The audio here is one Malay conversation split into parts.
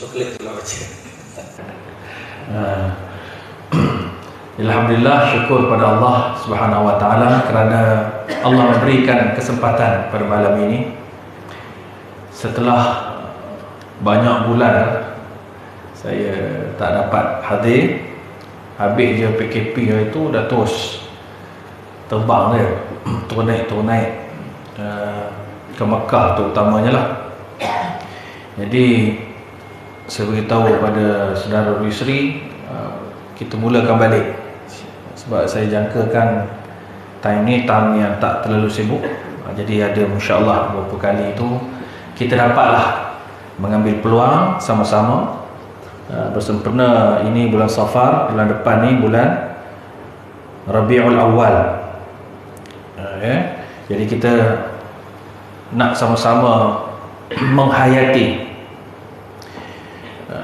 coklat tu lah baca. Alhamdulillah, syukur pada Allah Subhanahu wa taala kerana Allah memberikan kesempatan pada malam ini. Setelah banyak bulan saya tak dapat hadir. Habis je PKP itu dah terus terbang dia, turun naik ke Mekah terutamanya lah. Jadi saya beritahu pada saudara Yusri, kita mulakan balik sebab saya jangkakan time ni time yang tak terlalu sibuk. Jadi ada insya-Allah beberapa kali itu kita dapatlah mengambil peluang sama-sama bersempena. Ini bulan Safar, bulan depan ni bulan Rabiul Awal. Jadi kita nak sama-sama menghayati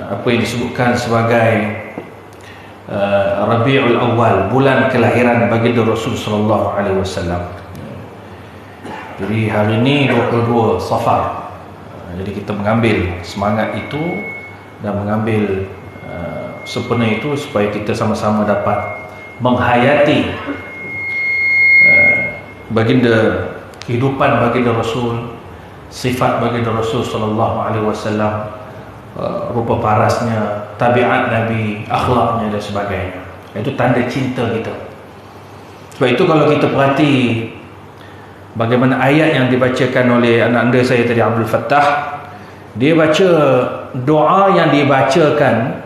apa yang disebutkan sebagai Rabiul Awal, bulan kelahiran baginda Rasul sallallahu alaihi wasallam. Jadi hari ini 22 Safar. Jadi kita mengambil semangat itu dan mengambil sempena itu supaya kita sama-sama dapat menghayati baginda, kehidupan baginda Rasul, sifat baginda Rasul sallallahu alaihi wasallam, rupa parasnya, tabiat Nabi, akhlaknya dan sebagainya. Itu tanda cinta kita. Sebab itu kalau kita perhati bagaimana ayat yang dibacakan oleh anak anda saya tadi, Abdul Fattah, dia baca doa yang dibacakan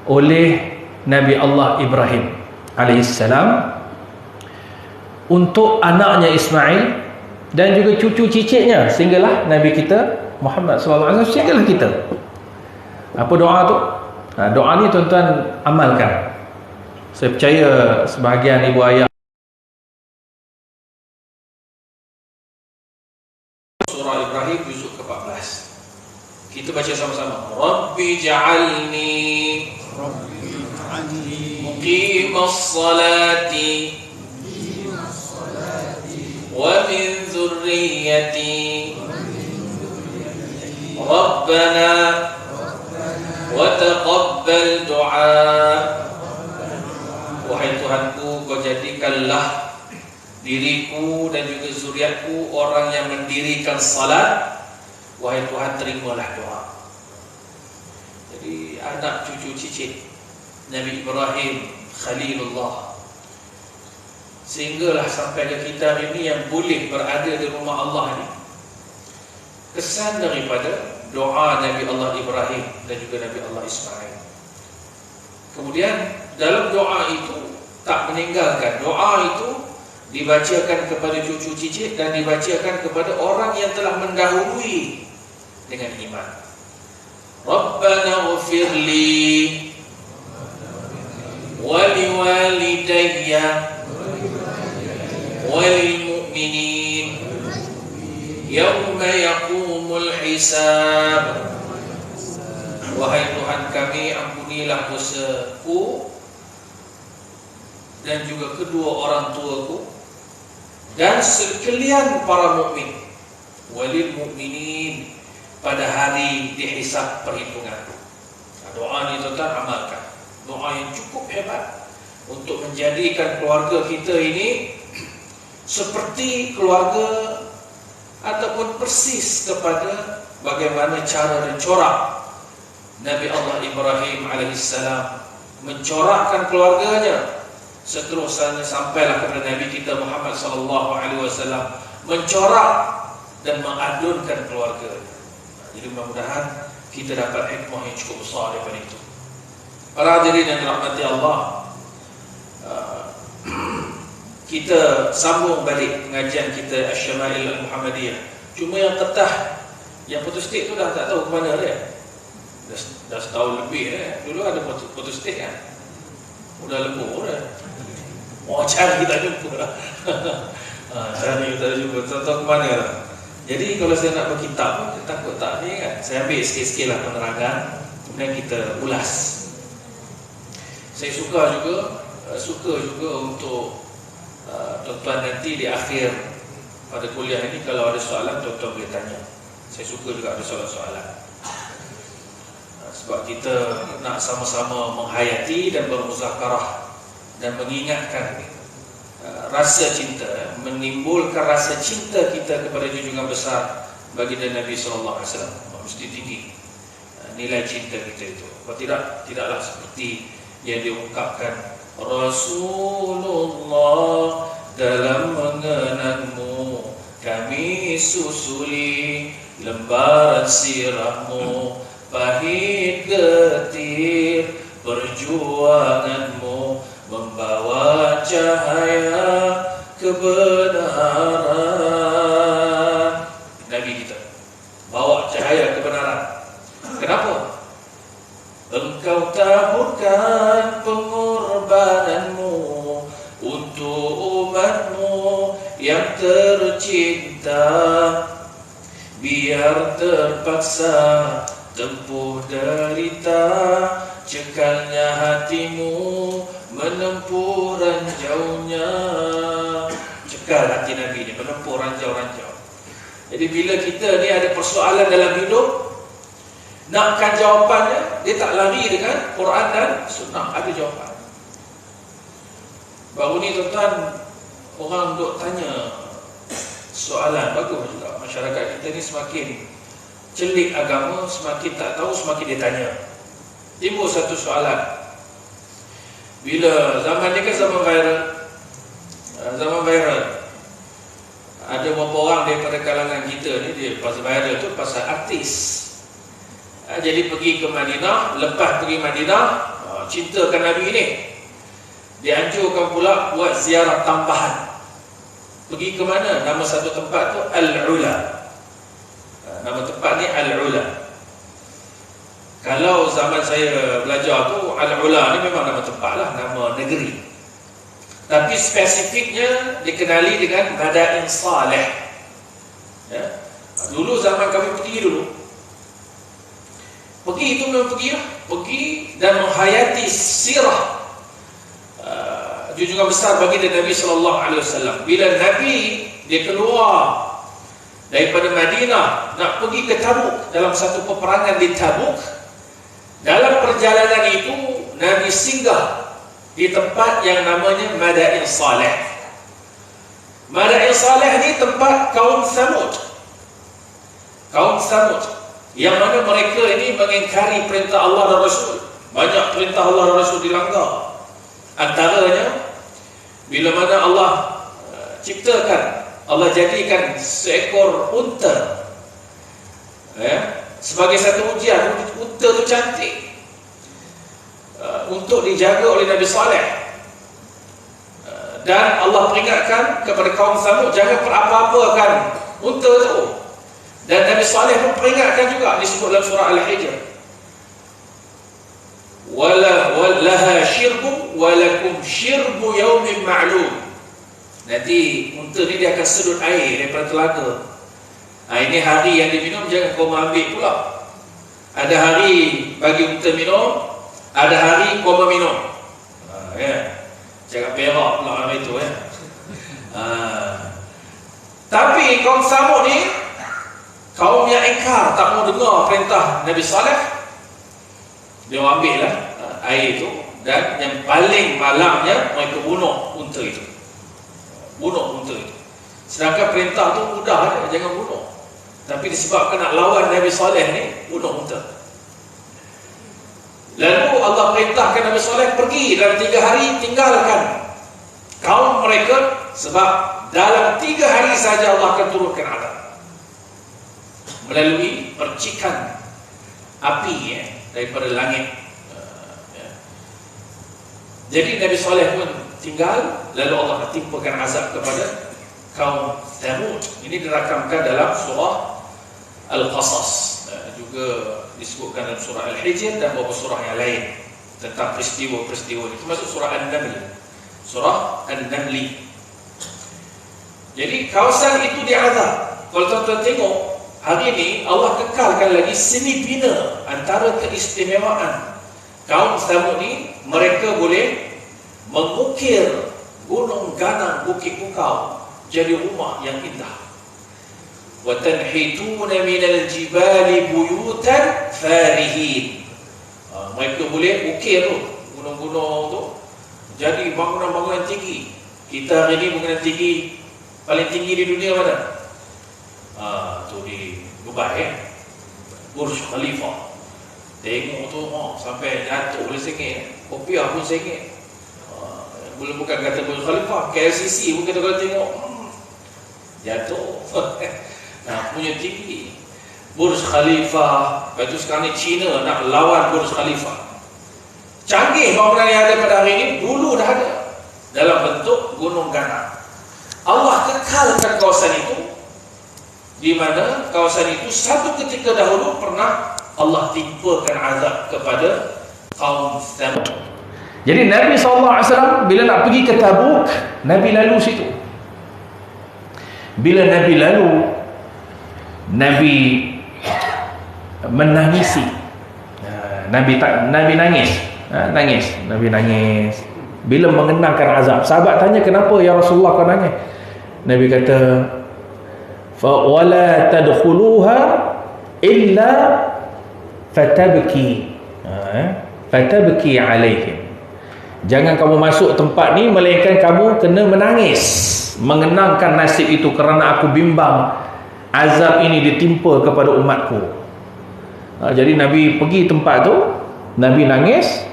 oleh Nabi Allah Ibrahim alaihissalam untuk anaknya Ismail dan juga cucu cicitnya sehinggalah Nabi kita Muhammad sallallahu alaihi wasallam, sehinggalah kita. Apa doa tu? Doa ni tuan-tuan amalkan. Saya percaya sebahagian ibu ayah. Surah Ibrahim juzuk ke-14. Kita baca sama-sama. Rabbi ja'alni muqimas salati wa min dzurriyyati Rabbana wa taqabbal du'a. Wahai Tuhanku, kau jadikanlah diriku dan juga zuriatku orang yang mendirikan salat. Wahai Tuhan, terimalah doa. Jadi anak cucu cicit Nabi Ibrahim Khalilullah, sehinggalah sampai ke kita ini yang boleh berada di rumah Allah ini, kesan daripada doa Nabi Allah Ibrahim dan juga Nabi Allah Ismail. Kemudian dalam doa itu tak meninggalkan, doa itu dibacakan kepada cucu cicit dan dibacakan kepada orang yang telah mendahului dengan iman. Rabbana ighfirli wa liwalidayya wa lilmu'minin yawma yaqumul hisab. Wahai Tuhan kami, ampunilah dosaku dan juga kedua orang tuaku dan sekalian para mukmin, walil mukminin, pada hari dihisab perhitungan. Doa ini tuan-tuan amalkan. Doa yang cukup hebat untuk menjadikan keluarga kita ini seperti keluarga ataupun persis kepada bagaimana cara dan corak Nabi Allah Ibrahim alaihissalam mencorakkan keluarganya. Seterusnya sampailah kepada Nabi kita Muhammad sallallahu alaihi wasallam mencorak dan mengadunkan keluarga. Jadi mudah-mudahan kita dapat hikmah yang cukup besar daripada itu. Para hadirin yang dirahmati Allah, kita sambung balik pengajian kita Asy-Syama'il Al-Muhammadiyah. Cuma yang ketah, yang putus stik tu dah tak tahu ke mana dia. Dah setahun lebih dulu ada putus stik kan. Udah lembur dah. Cari tak jumpa. Cari tak jumpa, tak tahu ke mana lah. Jadi kalau saya nak berkitab, takut tak ni kan. Saya ambil sikit-sikit lah penerangan, kemudian kita ulas. Saya suka juga untuk tuan-tuan nanti di akhir pada kuliah ini, kalau ada soalan tuan-tuan boleh tanya. Saya suka juga ada soalan-soalan. sebab kita nak sama-sama menghayati dan bermuzakarah dan mengingatkan rasa cinta, menimbulkan rasa cinta kita kepada junjungan besar baginda Nabi sallallahu alaihi wasallam. Mesti tinggi nilai cinta kita itu. Kalau tidaklah seperti yang diungkapkan Rasulullah dalam mengenangmu kami susuli lembaran sirahmu, pahit getir perjuanganmu membawa cahaya kebenaran. Nabi kita bawa cahaya kebenaran. Kenapa? Engkau taburkan pengorbananmu untuk umatmu yang tercinta, biar terpaksa tempuh derita, cekalnya hatimu menempuh ranjaunya. Cekal hati Nabi ni menempuh ranjau-ranjau. Jadi bila kita ni ada persoalan dalam hidup, nakkan jawapannya, dia tak lari dengan Quran dan Sunnah, ada jawapan. Baru ni tuan-tuan, orang duk tanya soalan, bagus juga. Masyarakat kita ni semakin celik agama, semakin tak tahu, semakin dia tanya. Timbul satu soalan, bila zaman ni kan zaman viral, ada beberapa orang daripada kalangan kita ni, dia pasal viral tu pasal artis. Jadi pergi ke Madinah, lepas pergi Madinah, cintakan Nabi ni, dianjurkan pula buat ziarah tambahan. Pergi ke mana? Nama satu tempat tu Al-Ula. Nama tempat ni Al-Ula. Kalau zaman saya belajar tu, Al-Ula ni memang nama tempat lah, nama negeri. Tapi spesifiknya dikenali dengan Madain Saleh. Ya. Dulu zaman kami pergi dulu, pergi itu memang pergi lah. Pergi dan menghayati sirah junjungan besar baginda Nabi sallallahu alaihi wasallam. Bila Nabi dia keluar daripada Madinah nak pergi ke Tabuk, dalam satu peperangan di Tabuk, dalam perjalanan itu Nabi singgah di tempat yang namanya Madain Saleh. Madain Saleh ni tempat kaum Thamud. Kaum Thamud yang mana mereka ini mengingkari perintah Allah dan Rasul. Banyak perintah Allah dan Rasul dilanggar. Antaranya, bila mana Allah ciptakan, Allah jadikan seekor unta sebagai satu ujian. Unta tu cantik, untuk dijaga oleh Nabi Saleh. Dan Allah peringatkan kepada kaum Thamud, jangan perapa-apakan unta tu. Dan Nabi Saleh pun peringatkan juga, disebut dalam surah Al-Hijr, walaha syirbu walakum syirbu yaumin ma'lum. Nanti unta ni dia akan sedut air daripada telaga. Ini hari yang diminum, jangan kau ambil pula. Ada hari bagi unta minum, ada hari kau minum. Jangan perak pula itu Tapi kaum Thamud ni, kaum yang ingkar, tak mau dengar perintah Nabi Saleh, dia ambil lah air itu, dan yang paling malamnya mereka bunuh unta itu. Bunuh unta itu. Sedangkan perintah tu mudah, jangan bunuh. Tapi disebabkan nak lawan Nabi Saleh ni, bunuh unta. Lalu Allah perintahkan Nabi Saleh pergi dalam 3 hari, tinggalkan kaum mereka, sebab dalam 3 hari saja Allah akan turunkan azab melalui percikan api daripada langit. Jadi Nabi Saleh pun tinggal, lalu Allah timpakan azab kepada kaum Thamud. Ini dirakamkan dalam surah Al-Qasas, juga disebutkan dalam surah Al-Hijr dan beberapa surah yang lain tentang peristiwa-peristiwa ini, termasuk surah An-Naml. Surah An-Naml. Jadi kawasan itu diazab. Kalau tuan-tuan tengok, hari ini Allah kekalkan lagi seni bina antara keistimewaan kaum Thamud ni. Mereka boleh mengukir gunung ganang, bukit bukau jadi rumah yang indah. Wa tanhituna minal jibali buyutan farihin. Mereka boleh ukir tu gunung-gunung tu jadi bangunan-bangunan tinggi. Kita hari ni bangunan tinggi paling tinggi di dunia mana? Tu di Dubai, Burj Khalifa. Tengok tu sampai jatuh boleh sengit. Kopiah pun sengit. Belum bukan kata Burj Khalifa, KLCC pun kita kalau tengok jatuh. Punya tinggi Burj Khalifa. Lepas tu sekarang ni China nak lawan Burj Khalifa. Canggih bangunan yang ada pada hari ini, dulu dah ada dalam bentuk gunung ganang. Allah kekalkan kawasan itu, di mana kawasan itu satu ketika dahulu pernah Allah timpakan azab kepada kaum Thamud. Jadi Nabi SAW bila nak pergi ke Tabuk, Nabi lalu situ. Bila Nabi lalu, Nabi menangisi. Nabi nangis. Nabi nangis bila mengenangkan azab. Sahabat tanya, kenapa ya Rasulullah kau nangis? Nabi kata, fa wala tadkhuluha illa fatabki alaihim. Jangan kamu masuk tempat ni melainkan kamu kena menangis, mengenangkan nasib itu, kerana aku bimbang azab ini ditimpa kepada umatku. Jadi Nabi pergi tempat tu, Nabi nangis.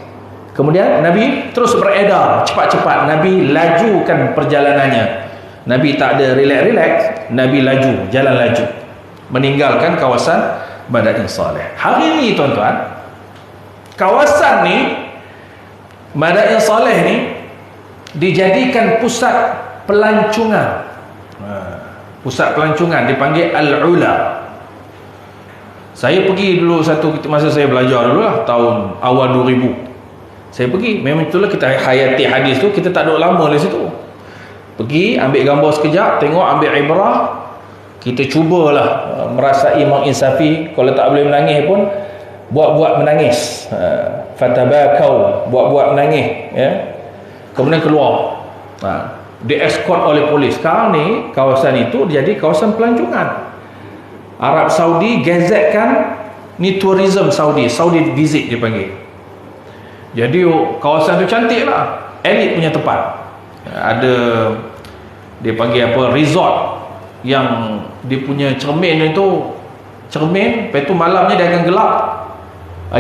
Kemudian Nabi terus beredar cepat-cepat. Nabi lajukan perjalanannya. Nabi tak ada relax, Nabi laju, jalan laju, meninggalkan kawasan Madain Saleh. Hari ni tuan-tuan, kawasan ni, Madain Saleh ni dijadikan pusat pelancongan. Pusat pelancongan dipanggil Al-Ula. Saya pergi dulu masa saya belajar dulu lah, tahun awal 2000. Saya pergi, memang itulah kita hayati hadis tu, kita tak duduk lama di situ. Pergi, ambil gambar sekejap, tengok, ambil ibrah. Kita cubalah merasai menginsafi. Kalau tak boleh menangis pun, buat-buat menangis. Fatabakau, buat-buat menangis, ya. Kemudian keluar. Di-escort oleh polis. Sekarang ni, kawasan itu jadi kawasan pelancongan. Arab Saudi gazetkan ni tourism Saudi visit dipanggil. Jadi kawasan tu cantik lah, elit punya tempat. Ada dia panggil apa, resort yang dia punya cermin itu cermin, lepas tu malamnya dia akan gelap,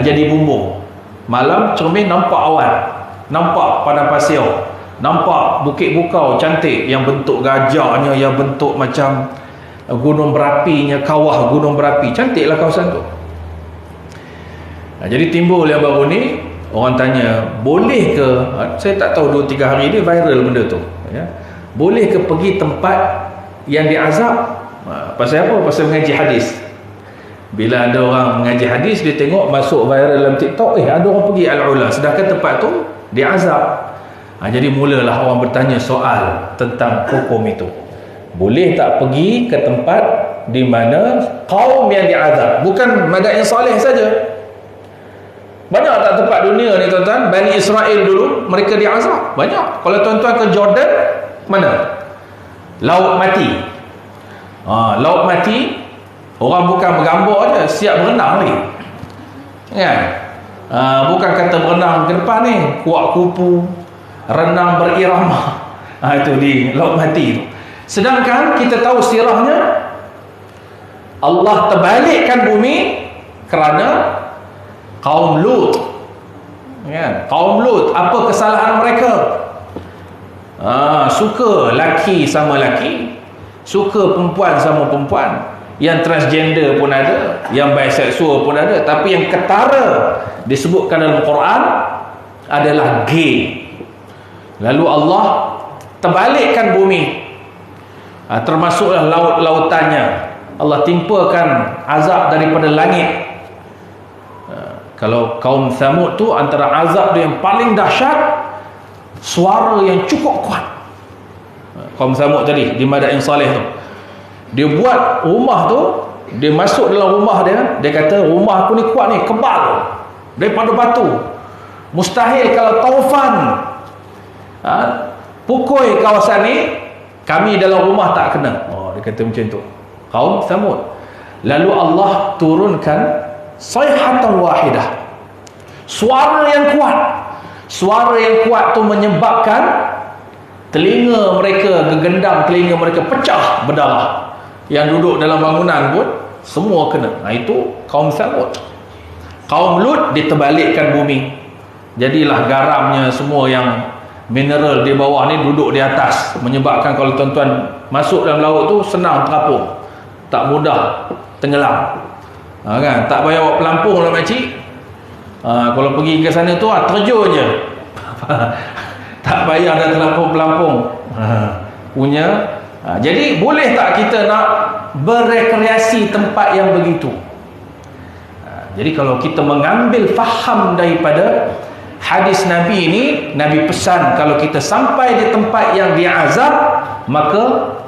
jadi bumbung. Malam cermin nampak awan, nampak padang pasir, nampak bukit bukau cantik yang bentuk gajahnya, yang bentuk macam gunung berapinya, kawah gunung berapi. Cantiklah kawasan tu. Jadi timbul yang baru ni, orang tanya, boleh ke, saya tak tahu 2-3 hari ni viral benda tu, ya, boleh ke pergi tempat yang diazab? Pasal apa? Pasal mengaji hadis. Bila ada orang mengaji hadis, dia tengok masuk viral dalam TikTok, ada orang pergi Al-Ula, sedangkan tempat tu diazab. Jadi mulalah orang bertanya soal tentang hukum itu. Boleh tak pergi ke tempat di mana kaum yang diazab? Bukan Madain Saleh saja. Banyak tak tempat dunia ni tuan-tuan, Bani Israel dulu mereka diazab, banyak. Kalau tuan-tuan ke Jordan, mana? Laut Mati. Laut Mati, orang bukan bergambar je, siap berenang ni, kan? Bukan kata berenang ke depan ni, kuak kupu, renang berirama. Itu di Laut Mati tu. Sedangkan kita tahu sirahnya, Allah terbalikkan bumi kerana kaum Lut, ya, kaum Lut. Apa kesalahan mereka? Suka laki sama laki, suka perempuan sama perempuan, yang transgender pun ada, yang biseksual pun ada, tapi yang ketara disebutkan dalam Quran adalah gay. Lalu Allah terbalikkan bumi, termasuklah laut-lautannya. Allah timpakan azab daripada langit. Kalau kaum Thamud tu, antara azab dia yang paling dahsyat, suara yang cukup kuat. Kaum Thamud tadi di Madain Saleh tu, dia buat rumah tu, dia masuk dalam rumah dia, dia kata rumah aku ni kuat ni, kebal daripada batu, mustahil kalau taufan pukul kawasan ni, kami dalam rumah tak kena. Dia kata macam tu kaum Thamud. Lalu Allah turunkan sayhatan wahidah, Suara yang kuat. Suara yang kuat tu menyebabkan telinga mereka gegendang, telinga mereka pecah berdarah. Yang duduk dalam bangunan pun semua kena. Itu kaum Thamud. Kaum Lut diterbalikkan bumi. Jadilah garamnya semua yang mineral di bawah ni duduk di atas, menyebabkan kalau tuan-tuan masuk dalam laut tu senang terapung, tak mudah tenggelam. Kan? Tak payah bawa pelampung lah makcik. Kalau pergi ke sana tu terjun je. Tak payah dah terlampau pelampung punya. Jadi boleh tak kita nak berekreasi tempat yang begitu? Jadi kalau kita mengambil faham daripada hadis Nabi ini, Nabi pesan kalau kita sampai di tempat yang diazab, maka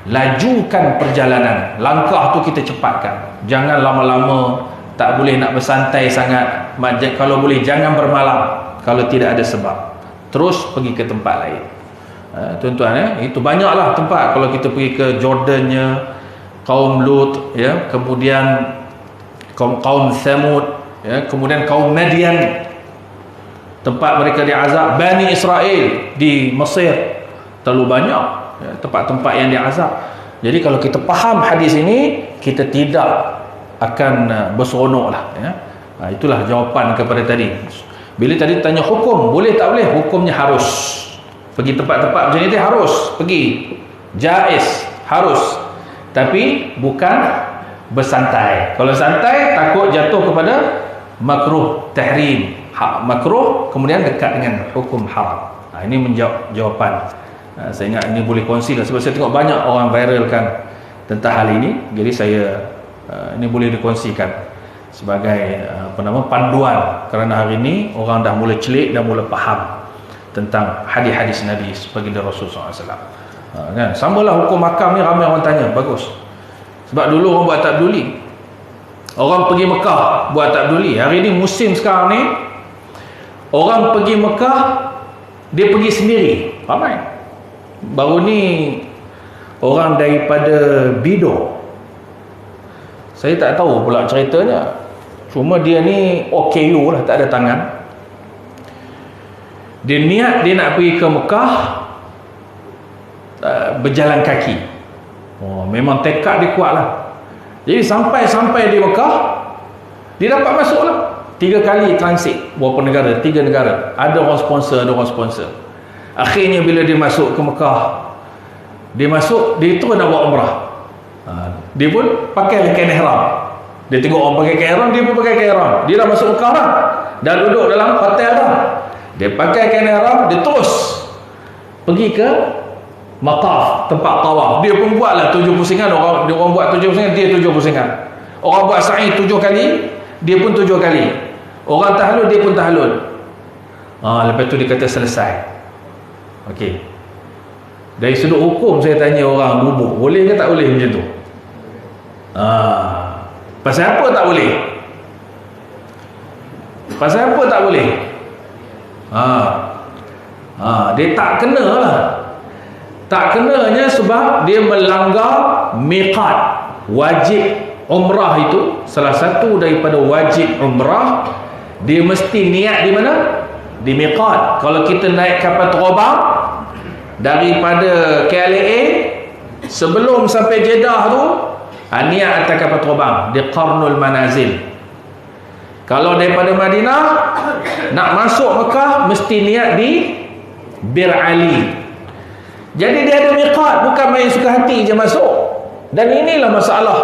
lajukan perjalanan, langkah tu kita cepatkan. Jangan lama-lama, tak boleh nak bersantai sangat. Kalau boleh jangan bermalam kalau tidak ada sebab. Terus pergi ke tempat lain. Tuan-tuan, itu banyaklah tempat. Kalau kita pergi ke Jordannya, kaum Lut, ya, kemudian kaum Thamud, ya, kemudian kaum Madian, tempat mereka diazab. Bani Israel di Mesir, terlalu banyak, ya, tempat-tempat yang diazab. Jadi kalau kita faham hadis ini, kita tidak akan berseronok lah, ya. Itulah jawapan kepada tadi. Bila tadi tanya hukum, boleh tak boleh? Hukumnya harus. Pergi tempat-tempat macam ni harus pergi. Jaiz, harus. Tapi bukan bersantai. Kalau santai takut jatuh kepada makruh tahrim, makruh kemudian dekat dengan hukum haram. Ini menjawab jawapan. Saya ingat ini boleh kongsi lah, sebab saya tengok banyak orang viralkan tentang hal ini. Jadi saya ini boleh dikongsikan sebagai panduan, kerana hari ini orang dah mula celik, dah mula faham tentang hadis-hadis Nabi baginda Rasul SAW. Kan? Samalah hukum makam ni, ramai orang tanya. Bagus. Sebab dulu orang buat tak peduli. Orang pergi Mekah buat tak peduli. Hari ni musim sekarang ni, orang pergi Mekah, dia pergi sendiri. Ramai. Baru ni orang daripada Bido, saya tak tahu pula ceritanya. Cuma dia ni OKU lah, tak ada tangan. Dia niat dia nak pergi ke Mekah, berjalan kaki. Memang tekad dia kuat lah. Jadi sampai di Mekah, dia dapat masuk lah. 3 kali transit. Berapa negara? 3 negara. Ada orang sponsor. Akhirnya bila dia masuk ke Mekah, dia terus nak buat umrah. Dia pun pakai kain ihram. Dia tengok orang pakai kain ihram, dia pun pakai kain ihram. Dia dah masuk Mekah dah. Dah duduk dalam hotel dah. Dia pakai kain ihram, dia terus pergi ke mataf, tempat tawaf. Dia pun buatlah 7 pusingan. Orang buat 7 pusingan, dia 7 pusingan. Orang buat sa'i 7 kali, dia pun 7 kali. Orang tahlul, dia pun tahlul. Lepas tu dia kata selesai. Okey. Dari sudut hukum saya tanya orang bubuk, boleh ke tak boleh macam tu? Pasal apa tak boleh? Pasal apa tak boleh? Dia tak kena lah. Tak kenanya sebab dia melanggar miqat. Wajib umrah itu, salah satu daripada wajib umrah, dia mesti niat di mana? Di miqat. Kalau kita naik kapal terbang daripada KLIA, sebelum sampai Jeddah tu, niat atas kapal terbang di Qarnul Manazil. Kalau daripada Madinah nak masuk Mekah, mesti niat di Bir Ali. Jadi dia ada miqat, bukan main suka hati je masuk. Dan inilah masalah.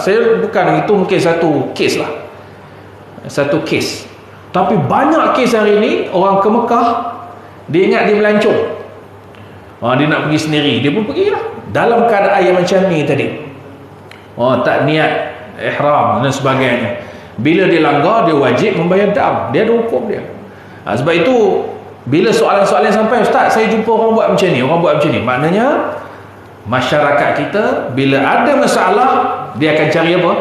Saya bukan, itu mungkin satu kes lah, satu kes. Tapi banyak kes hari ni, orang ke Mekah, dia ingat dia melancong. Dia nak pergi sendiri, dia pun pergi lah dalam keadaan yang macam ni tadi. Tak niat ihram dan sebagainya. Bila dia langgar, dia wajib membayar dam. Dia ada hukum dia. Sebab itu bila soalan-soalan sampai, Ustaz, saya jumpa orang buat macam ni, orang buat macam ni. Maknanya masyarakat kita bila ada masalah, dia akan cari apa?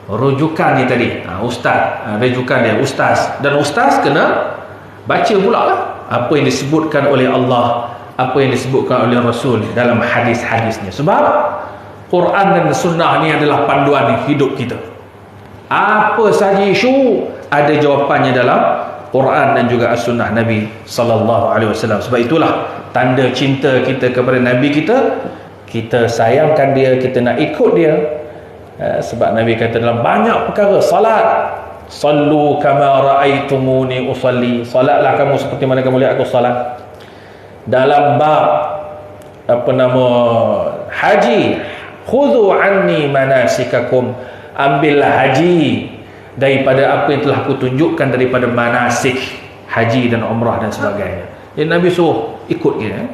Rujukan ni tadi. Ustaz, rujukan dia ustaz. Dan ustaz kena baca pula lah apa yang disebutkan oleh Allah, apa yang disebutkan oleh Rasul dalam hadis-hadisnya. Sebab Quran dan Sunnah ni adalah panduan hidup kita. Apa sahaja isu, ada jawapannya dalam Quran dan juga as-sunnah Nabi sallallahu alaihi wasallam. Sebab itulah tanda cinta kita kepada Nabi kita, kita sayangkan dia, kita nak ikut dia. Sebab Nabi kata dalam banyak perkara, salat, sallu kama raaitumuni usalli, salatlah kamu seperti mana kamu lihat aku salat. Dalam bab haji, khudhu anni manasikakum, ambillah haji daripada apa yang telah aku tunjukkan daripada manasik haji dan umrah dan sebagainya. Jadi Nabi suruh ikut dia,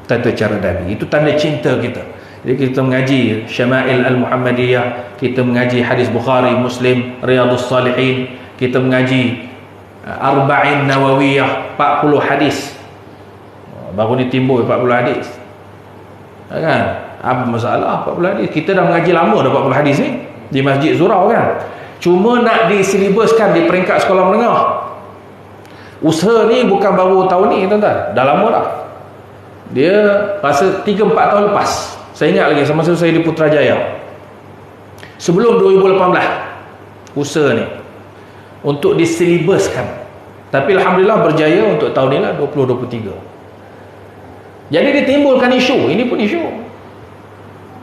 tata cara Nabi. Itu tanda cinta kita. Jadi kita mengaji Syama'il Al-Muhammadiyah, kita mengaji hadis Bukhari, Muslim, Riyadhus Salihin, kita mengaji Arba'in Nawawiyah, 40 hadis. Baru ni timbul 40 hadis. Kan? Apa masalah 40 hadis? Kita dah mengaji lama dah 40 hadis ni di Masjid Zurau kan. Cuma nak disilibuskan di peringkat sekolah menengah. Usaha ni bukan baru tahun ni tuan-tuan, dah lama dah. Dia rasa 3-4 tahun lepas. Saya ingat lagi semasa saya di Putrajaya, sebelum 2018, usaha ni untuk disilibuskan. Tapi alhamdulillah berjaya untuk tahun ni lah, 2023. Jadi ditimbulkan isu, ini pun isu.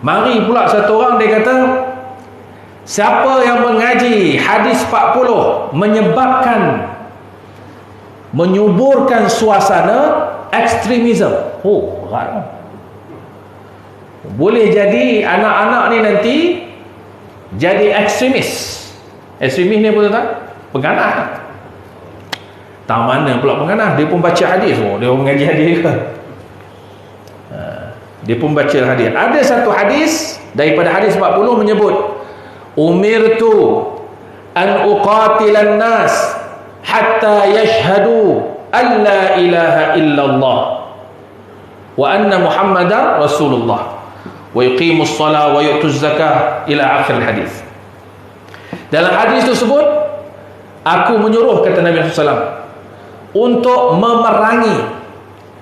Mari pula satu orang dia kata, siapa yang mengaji hadis 40 menyuburkan suasana ekstremisme. Oh, berat. Boleh jadi anak-anak ni nanti jadi ekstremis. Ekstremis ni apa tuan? Pengganas. Tak mana pula pengganas, dia pun baca hadis. Oh, dia mengaji hadis ke? Dia pun baca hadis. Ada satu hadis daripada hadis 40 menyebut, umirtu an uqatilan nas hatta yashhadu an la ilaha illallah wa anna muhammadan rasulullah wa yuqimus salat wa yu'tuz zakah ila akhir hadis. Dalam hadis tersebut, aku menyuruh, kata Nabi SAW, untuk memerangi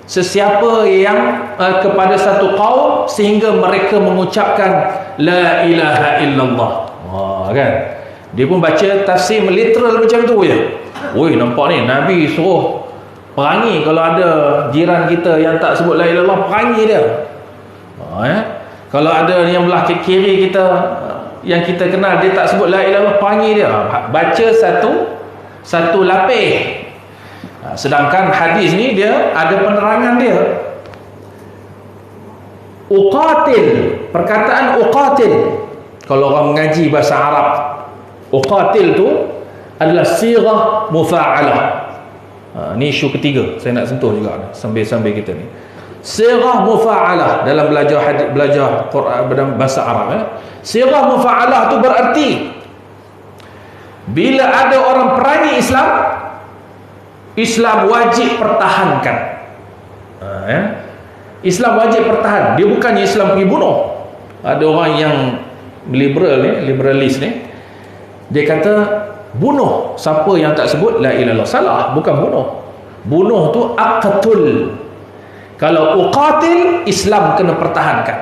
sesiapa yang kepada satu kaum sehingga mereka mengucapkan la ilaha illallah. Kan? Dia pun baca tafsir literal macam tu je. Oi, nampak ni Nabi suruh perangi kalau ada jiran kita yang tak sebut la ilaha illallah, perangi dia. Kalau ada yang belah kiri kita yang kita kenal dia tak sebut la ilaha illallah, perangi dia. Baca satu lapis. Sedangkan hadis ni dia ada penerangan dia. Uqatil, perkataan uqatil, kalau orang mengaji bahasa Arab, uqatil tu adalah sirah mufa'alah. Ni isu ketiga saya nak sentuh juga sambil kita ni. Sirah mufa'alah dalam belajar Quran dalam bahasa Arab. Sirah mufa'alah tu berarti bila ada orang perangi Islam wajib pertahankan. Islam wajib pertahan. Dia bukannya Islam pergi bunuh. Ada orang yang liberalis ni, dia kata bunuh siapa yang tak sebut la ilaha illallah. Salah, bukan bunuh. Bunuh tu aqtul. Kalau uqatil, Islam kena pertahankan.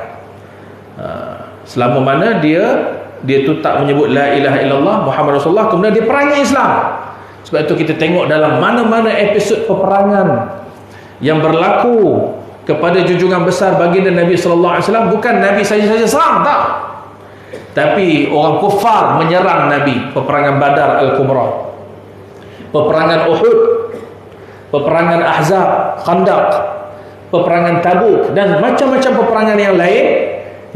Selama mana dia tu tak menyebut la ilaha illallah Muhammad Rasulullah, kemudian dia perangi Islam. Sebab itu kita tengok dalam mana-mana episod peperangan yang berlaku kepada junjungan besar baginda Nabi sallallahu alaihi wasallam, bukan Nabi saja-saja serang, tak. Tapi orang kufar menyerang Nabi. Peperangan Badar Al-Kubra, peperangan Uhud, peperangan Ahzab, Khandaq, peperangan Tabuk dan macam-macam peperangan yang lain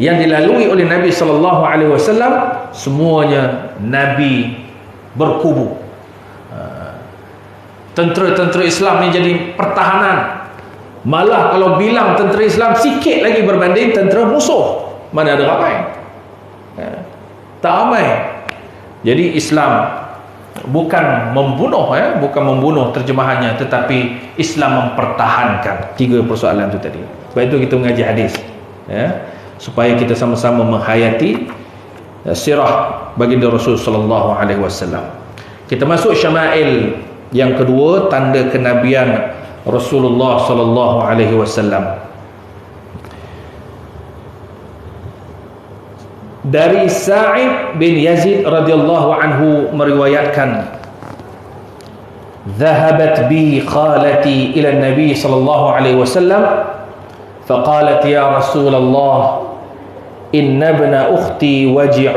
yang dilalui oleh Nabi sallallahu alaihi wasallam, semuanya Nabi berkubu. Tentera-tentera Islam ni jadi pertahanan. Malah kalau bilang tentera Islam sikit lagi berbanding tentera musuh, mana ada ramai. Tak ramai. Jadi Islam bukan membunuh, bukan membunuh terjemahannya, tetapi Islam mempertahankan. 3 persoalan tu tadi. Sebab itu kita mengaji hadis, supaya kita sama-sama menghayati sirah baginda Rasul sallallahu alaihi wasallam. Kita masuk syama'il yang kedua, tanda kenabian Rasulullah sallallahu alaihi wasallam. Dari Sa'id bin Yazid radhiyallahu anhu meriwayatkan, ذهبت بي خالتي إلى النبي صلى الله عليه وسلم فقالت يا رسول الله إن ابن أختي وجع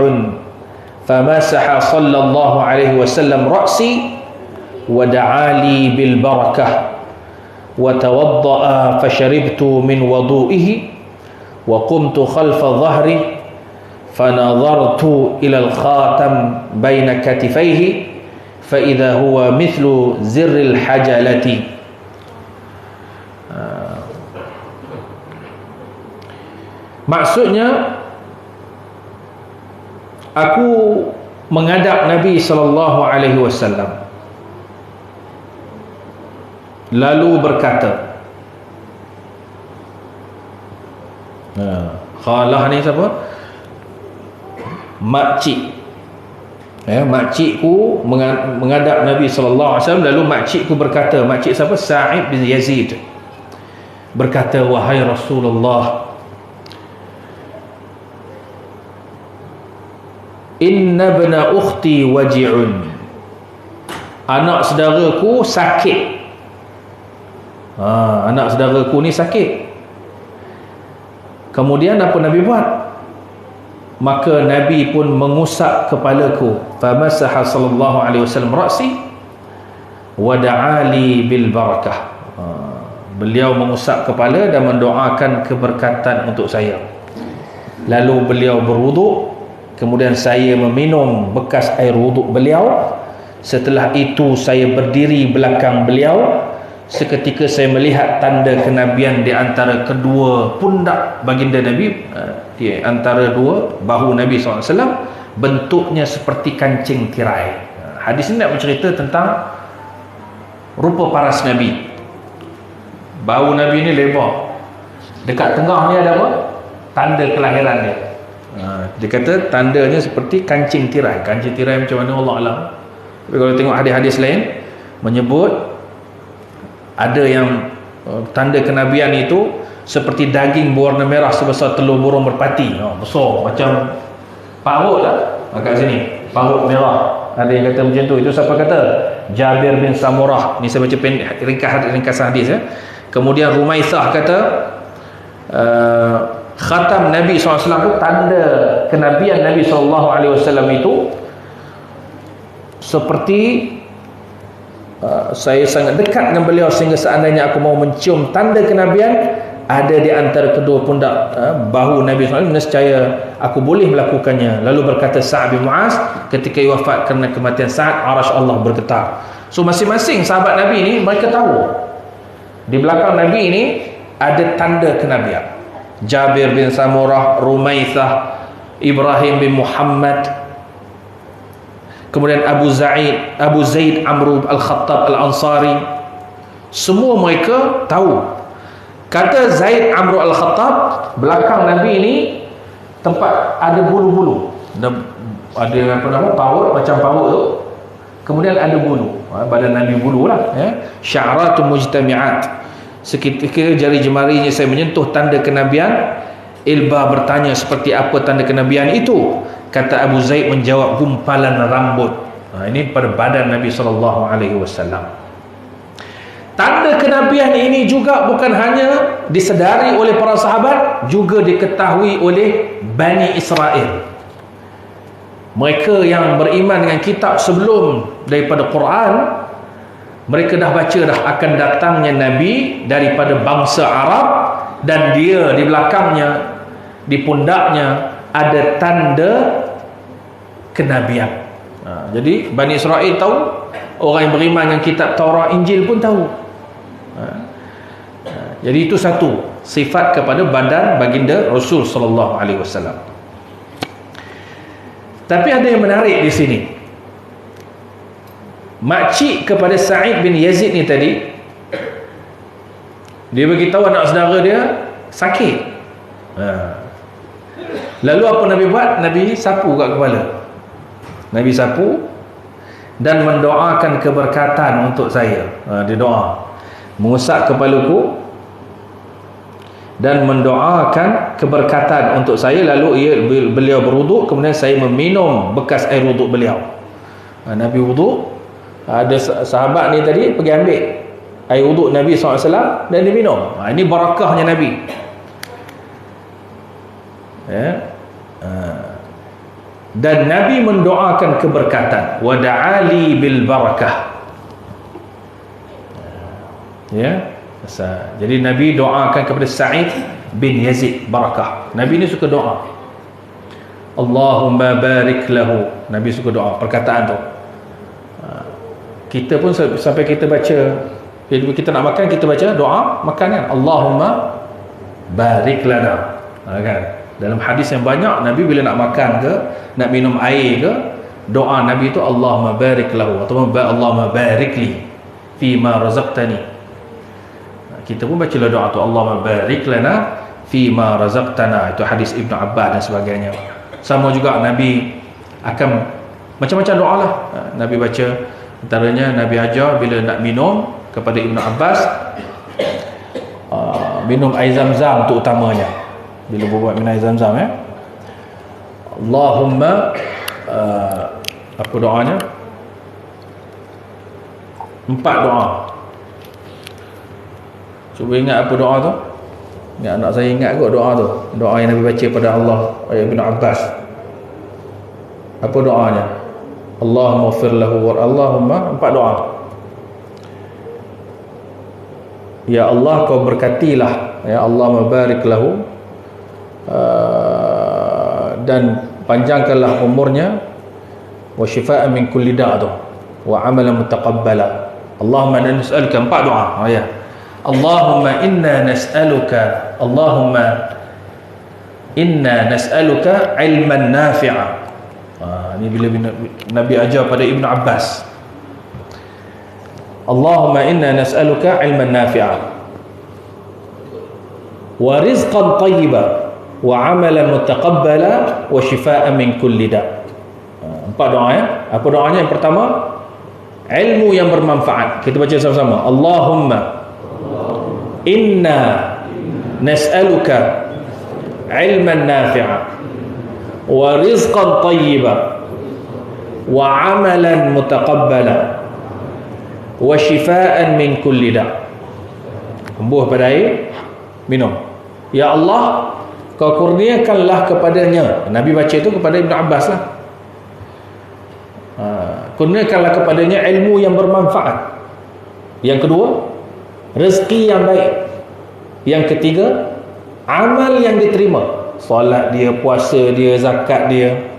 فمسح صلى الله عليه وسلم رأسي ودعا لي بالبركة وتوضأ فشربت من وضوئه وقمت خلف ظهري فنظرت إلى الخاتم بين كتفيه فإذا هو مثل زر الحجلة. Maksudnya, aku menghadap Nabi sallallahu alaihi wasallam lalu berkata, khalah ni siapa? Makcik. Makcikku menghadap Nabi sallallahu alaihi wasallam, lalu makcikku berkata, makcik siapa? Sa'id bin Yazid berkata, wahai Rasulullah, inna ibna ukhti waji'un, anak saudaraku sakit. Anak saudaraku ni sakit. Kemudian apa Nabi buat? Maka Nabi pun mengusap kepalaku, famasaha sallallahu alaihi wasallam ra'si wa da'ali bil barakah. Beliau mengusap kepala dan mendoakan keberkatan untuk saya. Lalu beliau berwuduk, kemudian saya meminum bekas air wuduk beliau. Setelah itu saya berdiri belakang beliau. Seketika saya melihat tanda kenabian di antara kedua pundak baginda Nabi, di antara dua bahu Nabi SAW, bentuknya seperti kancing tirai. Hadis ini nak bercerita tentang rupa paras Nabi. Bahu Nabi ni lebar. Dekat tengah ni ada apa? Tanda kelahiran dia. Dia kata tandanya seperti kancing tirai. Kancing tirai macam mana Allah Alam. Tapi kalau tengok hadis-hadis lain menyebut ada yang tanda kenabian itu seperti daging berwarna merah sebesar telur burung merpati. Besar macam parut lah kat sini, parut merah. Ada yang kata macam tu. Itu siapa kata? Jabir bin Samurah. Ni saya baca ringkasan hadis ya. Kemudian Rumaisah kata khatam Nabi SAW itu, tanda kenabian Nabi SAW itu seperti saya sangat dekat dengan beliau sehingga seandainya aku mau mencium tanda kenabian ada di antara kedua pundak bahu Nabi SAW, nescaya aku boleh melakukannya. Lalu berkata Sa'ad bin Mu'az ketika wafat kerana kematian Sa'ad, arasy Allah bergetar. So masing-masing sahabat Nabi ini mereka tahu di belakang Nabi ini ada tanda kenabian. Jabir bin Samurah, Rumaisah, Ibrahim bin Muhammad, kemudian Abu Zaid Amr al-Khattab al-Ansari, semua mereka tahu. Kata Zaid Amr al-Khattab, belakang Nabi ini tempat ada bulu-bulu, ada apa nama, paut, macam paut tu, kemudian ada bulu, badan Nabi bulu lah ya. Sya'ratun mujtami'at, seketika jari jemarinya saya menyentuh tanda kenabian. Ilba bertanya, seperti apa tanda kenabian itu? Kata Abu Zaid menjawab, gumpalan rambut. Ini pada badan Nabi SAW. Tanda kenabian ini juga bukan hanya disedari oleh para sahabat, juga diketahui oleh Bani Israel. Mereka yang beriman dengan kitab sebelum daripada Quran, mereka dah baca dah akan datangnya Nabi daripada bangsa Arab, dan dia di belakangnya, di pundaknya ada tanda kenabian. Jadi Bani Israel tahu, orang yang beriman dengan kitab Taurat Injil pun tahu. Jadi itu satu sifat kepada badan baginda Rasul sallallahu alaihi wasallam. Tapi ada yang menarik di sini. Makcik kepada Sa'id bin Yazid ni tadi, dia beritahu anak saudara dia sakit. Lalu apa Nabi buat? Nabi sapu kat kepala. Nabi sapu dan mendoakan keberkatan untuk saya. Dia doa, mengusap kepalaku dan mendoakan keberkatan untuk saya. Lalu beliau berwuduk, kemudian saya meminum bekas air wuduk beliau. Nabi wuduk, Ada sahabat ni tadi pergi ambil air wuduk Nabi SAW dan dia minum. Ini barakahnya Nabi. Dan Nabi mendoakan keberkatan, wa da'ali bil barakah. Jadi Nabi doakan kepada Sa'id bin Yazid barakah. Nabi ni suka doa, Allahumma barik lahu. Nabi suka doa perkataan tu. Kita pun sampai kita baca, kita nak makan, kita baca doa makan kan, Allahumma barik lana, kan? Dalam hadis yang banyak, Nabi bila nak makan ke, nak minum air ke, doa Nabi tu Allahumma barik lahu atau Allahumma barik li fima razaqtani. Kita pun bacalah doa tu, Allahumma barik lana fima razaqtana. Itu hadis Ibn Abbas dan sebagainya. Sama juga Nabi akan macam-macam doa lah Nabi baca. Antaranya Nabi ajar bila nak minum kepada Ibn Abbas, minum air zam-zam tu utamanya. Bila buat minum air zam-zam, Allahumma, apa doanya? 4 doa. Cuba ingat apa doa tu? Ingat, anak saya ingat kot doa tu. Doa yang Nabi baca pada Allah, Ibn Abbas. Apa doanya? Allahumma ghfir lahu wa Allahumma, 4 doa. Ya Allah, kau berkatilah, ya Allah, barik lahu, dan panjangkanlah umurnya, wa shifaan min kulli da' wa amalan mutaqabbala. Allahumma inna nas'aluka, 4 doa. Ya Allahumma inna nas'aluka, Allahumma inna nas'aluka ilman nafi'a. Ini bila Nabi ajar pada Ibn Abbas, Allahumma inna nas'aluka ilman nafi'a wa rizqan tayyiba wa amalan mutaqabbala wa shifaan min kulli da'. 4 doa ya. Apa doanya? Yang pertama, ilmu yang bermanfaat. Kita baca sama-sama. Allahumma inna nas'aluka ilman nafi'a wa rizqan tayyiba wa amalan mutaqabbala wa shifaan min kulli da'. Hembuh pada air, minum. Ya Allah, kau kurniakanlah kepadanya. Nabi baca itu kepada Ibn Abbas lah. Kurniakanlah kepadanya ilmu yang bermanfaat. Yang kedua, rezeki yang baik. Yang ketiga, amal yang diterima. Solat dia, puasa dia, zakat dia,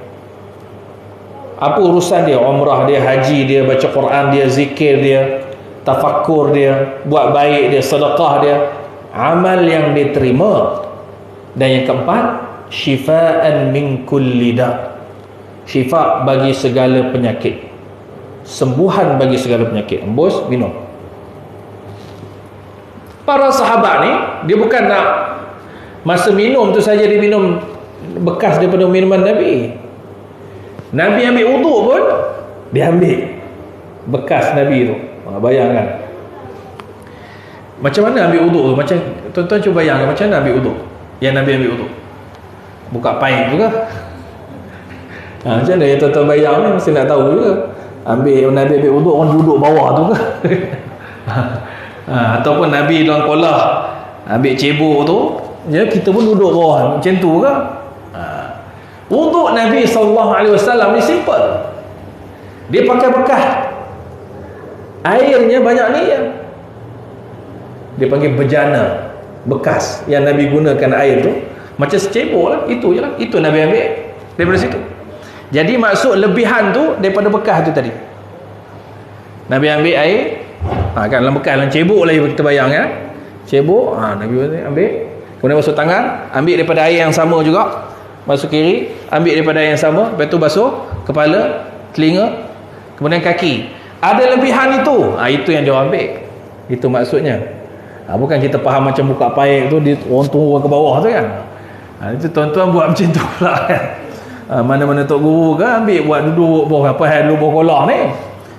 apa urusan dia, umrah dia, haji dia, baca Quran dia, zikir dia, tafakkur dia, buat baik dia, sedekah dia, amal yang diterima. Dan yang keempat, shifaan min kulli da', syifa bagi segala penyakit, sembuhan bagi segala penyakit. Embus, minum. Para sahabat ni, dia bukan nak masa minum tu saja dia minum bekas daripada minuman Nabi. Nabi ambil wuduk pun dia ambil bekas Nabi tu. Bayangkan macam mana ambil wuduk tu. Macam tuan-tuan cuba bayangkan macam mana ambil wuduk. Yang Nabi ambil wuduk, buka paip juga. Macam mana yang tuan-tuan bayang ni, mesti nak tahu juga. Nabi ambil wuduk, orang duduk bawah tu ke? Ataupun Nabi dalam kolah ambil cebok tu, ya, kita pun duduk bawah macam tu ke? Wuduk Nabi SAW ni simple. Dia pakai bekas, airnya banyak ni ya. Dia panggil bejana, bekas yang Nabi gunakan air tu macam secebok lah. Itu je lah, itu Nabi ambil daripada situ. Jadi maksud lebihan tu daripada bekas tu tadi. Nabi ambil air, kan dalam bekas, dalam cebok lah kita bayang ya. Cebok, Nabi ambil, kemudian basuh tangan, ambil daripada air yang sama juga, basuh kiri, ambil daripada air yang sama, lepas tu basuh kepala, telinga, kemudian kaki. Ada lebihan itu, itu yang dia ambil. Itu maksudnya. Bukan kita faham macam buka paip tu, dia orang turun ke bawah tu kan. Itu tuan-tuan buat macam tu pula kan. Mana-mana tok guru kan ambil buat duduk bawah apa hal bawah kolah ni.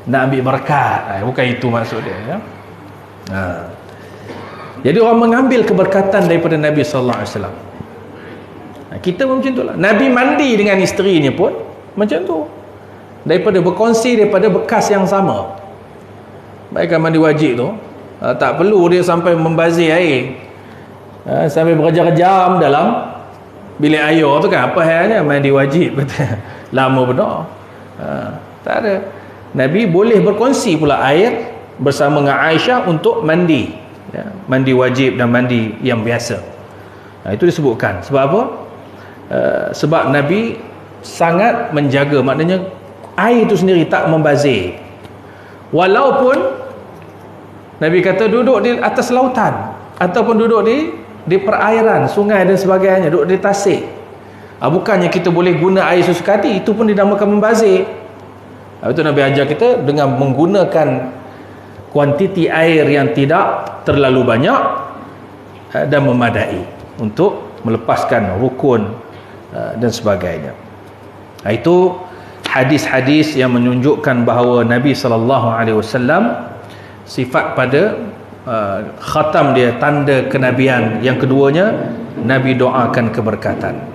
Nak ambil berkat. Bukan itu maksud dia ya. Jadi orang mengambil keberkatan daripada Nabi sallallahu alaihi wasallam. Kita pun macam itulah. Nabi mandi dengan isterinya pun macam tu. Daripada berkongsi daripada bekas yang sama. Baikkan mandi wajib tu, tak perlu dia sampai membazir air, sampai berjam-jam dalam bilik air tu kan. Apa halnya mandi wajib betul. Lama benar. Tak ada. Nabi boleh berkongsi pula air bersama dengan Aisyah untuk mandi, mandi wajib dan mandi yang biasa. Itu disebutkan. Sebab apa? Sebab Nabi sangat menjaga, maknanya air itu sendiri tak membazir. Walaupun Nabi kata duduk di atas lautan ataupun duduk di perairan, sungai dan sebagainya, duduk di tasik, bukannya kita boleh guna air sesuka hati, itu pun dinamakan membazir. Itu Nabi ajar kita dengan menggunakan kuantiti air yang tidak terlalu banyak dan memadai untuk melepaskan rukun dan sebagainya. Itu hadis-hadis yang menunjukkan bahawa Nabi SAW sifat pada khatam dia, tanda kenabian. Yang keduanya, Nabi doakan keberkatan.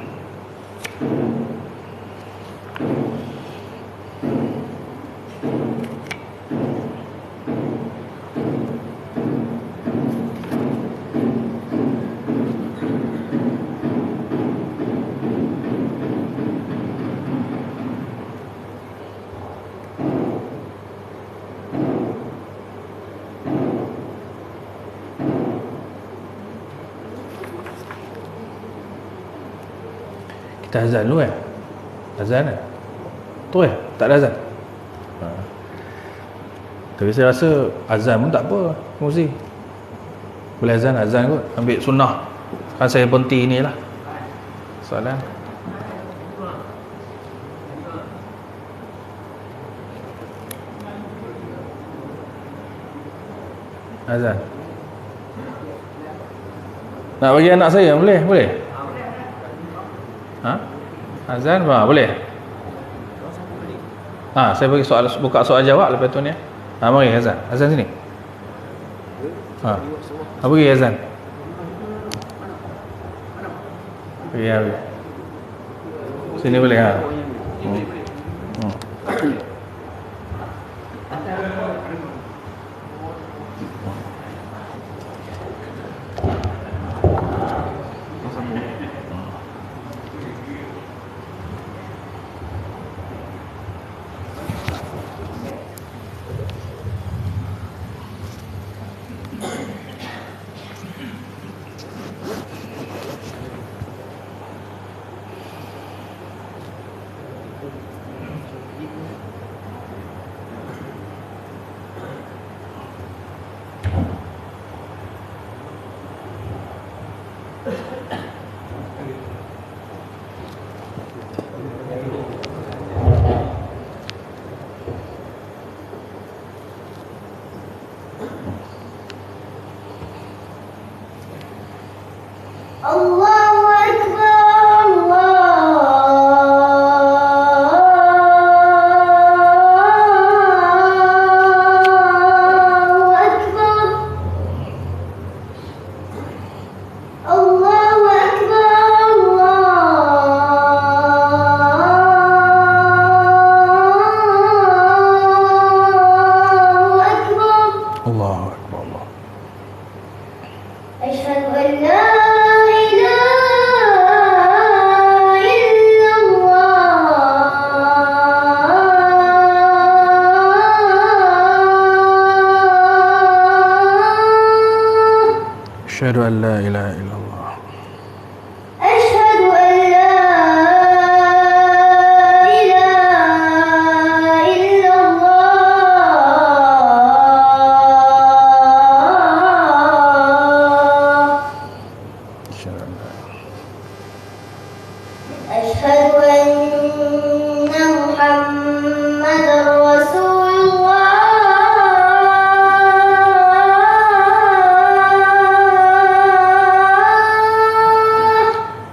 Kita azan dulu azan tu tak ada azan. Tapi saya rasa azan pun tak apa, Muzi boleh azan kot, ambil sunnah. Kan saya berhenti ni lah soalan. Azan nak bagi anak saya boleh? Azan boleh? Saya bagi soal, buka soal jawab lepas tu ni. Mari azan sini. Bagi azan. Bagi. Sini boleh Allahu Akbar, Allahu Akbar, Allahu Akbar, Allahu Akbar. Asyhadu an la Asyhadu an la ilaha illallah. Asyhadu an la ilaha illallah. Asyhadu anna Muhammadar Rasulullah.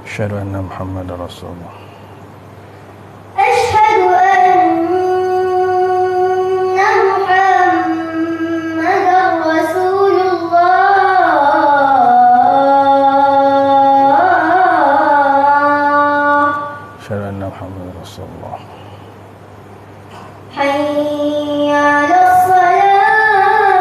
Asyhadu anna Muhammadar Rasulullah. Asyhadu anna Muhammadar Rasulullah. Asyhadu anna Muhammadar Rasulullah. Hayya 'alas salah.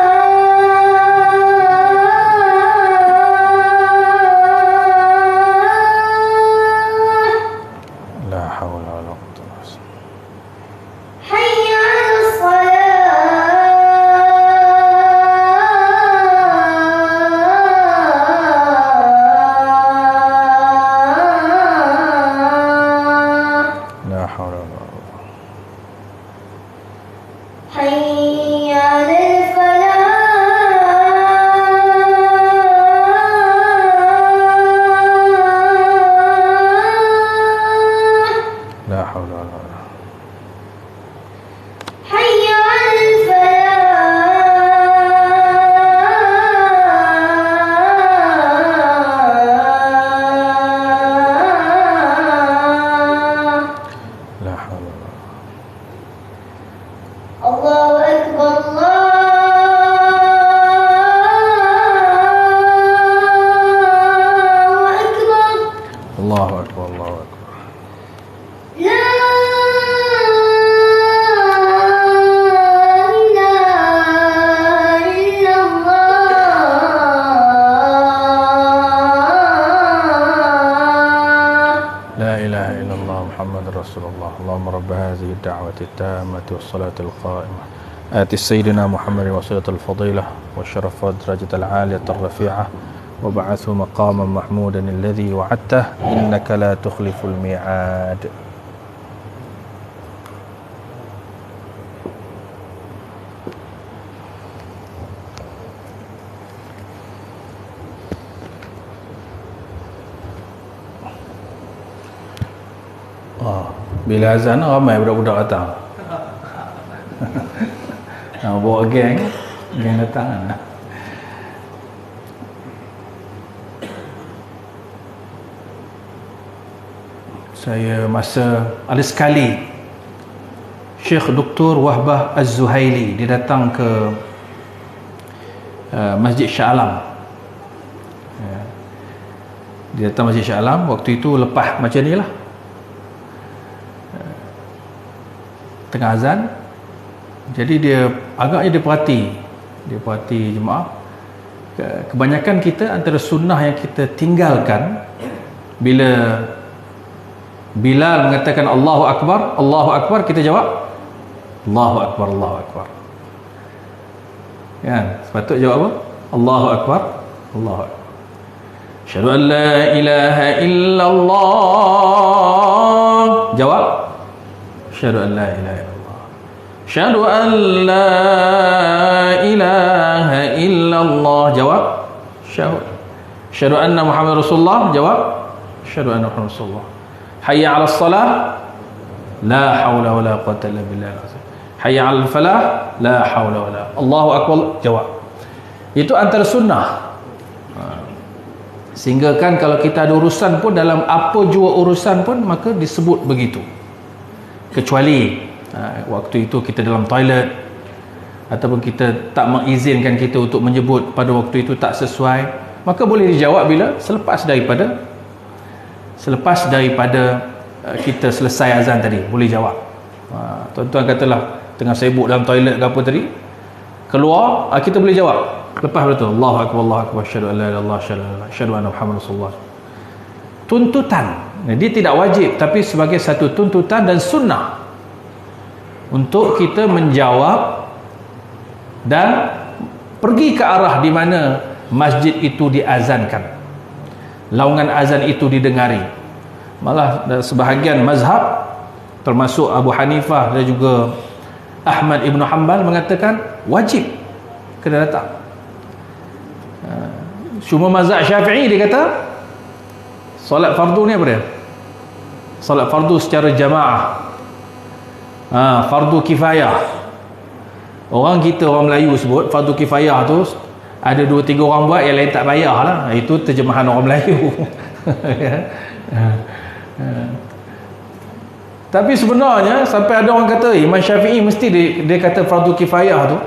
اللهم رب هذه الدعوة التامة والصلاة القائمة آت سيدنا محمد وصلة الفضيلة والشرف والدرجة العالية الرفيعة وبعثه مقاما محمودا الذي وعدته إنك لا تخلف الميعاد. Bila azan ramai budak-budak datang. Bawa geng datang. Saya masa ada sekali Syekh Dr. Wahbah Az-Zuhaili dia datang ke Masjid Shah Alam. Dia datang Masjid Shah Alam waktu itu lepas macam ni lah, tengah azan. Jadi dia agaknya dia perhati jemaah. Kebanyakan kita antara sunnah yang kita tinggalkan bila Bilal mengatakan Allahu Akbar, kita jawab Allahu Akbar, Allahu Akbar. Kan? Sepatut jawab apa? Allahu Akbar, Allahu Akbar. Asyhadu an la ilaha illallah. Jawab asyhadu an la ilaha illallah. Asyhadu an la ilaha illallah. Jawab asyhadu anna Muhammad Rasulullah. Jawab asyhadu anna Muhammad Rasulullah. Hayya 'alas salah, la haula wala quwwata illa billah. Hayya 'alal falah, la haula wala. Allahu akbar. Jawab. Itu antara sunnah. Sehingga kan kalau kita ada urusan pun, dalam apa jua urusan pun, maka disebut begitu. Kecuali waktu itu kita dalam toilet, ataupun kita tak mengizinkan kita untuk menyebut pada waktu itu tak sesuai, maka boleh dijawab bila selepas daripada kita selesai azan tadi, boleh jawab. Tuan-tuan katalah tengah sibuk dalam toilet ke apa tadi, keluar, kita boleh jawab lepas itu Allahu Akbar, Allahu Akbar, asyhadu an la ilaha illallah, asyhadu anna Muhammad Rasulullah. Tuntutan, dia tidak wajib, tapi sebagai satu tuntutan dan sunnah untuk kita menjawab dan pergi ke arah di mana masjid itu diazankan, laungan azan itu didengari. Malah sebahagian mazhab termasuk Abu Hanifah dan juga Ahmad Ibn Hanbal mengatakan wajib kena datang. Cuma mazhab Syafi'i dia kata solat fardu ni apa dia? Solat fardu secara jamaah, fardu kifayah. Orang Melayu sebut fardu kifayah tu ada 2-3 orang buat, yang lain tak payah lah. Itu terjemahan orang Melayu. Tapi sebenarnya sampai ada orang kata Imam Syafi'i mesti dia kata fardu kifayah tu,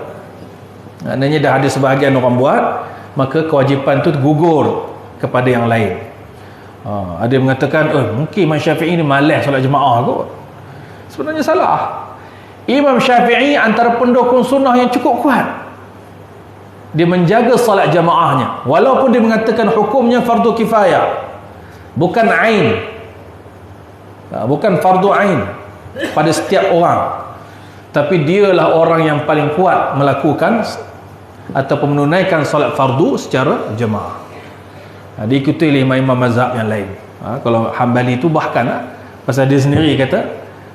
maknanya dah ada sebahagian orang buat, maka kewajipan tu gugur kepada yang lain. Ada yang mengatakan mungkin Imam Syafi'i ni malas solat jemaah kot. Sebenarnya salah. Imam Syafi'i antara pendukung sunnah yang cukup kuat. Dia menjaga solat jemaahnya, walaupun dia mengatakan hukumnya fardu kifayah, bukan ain, bukan fardu ain pada setiap orang, tapi dialah orang yang paling kuat melakukan ataupun menunaikan solat fardu secara jemaah. Diikuti oleh imam-imam mazhab yang lain. Kalau Hambali itu bahkan pasal dia sendiri kata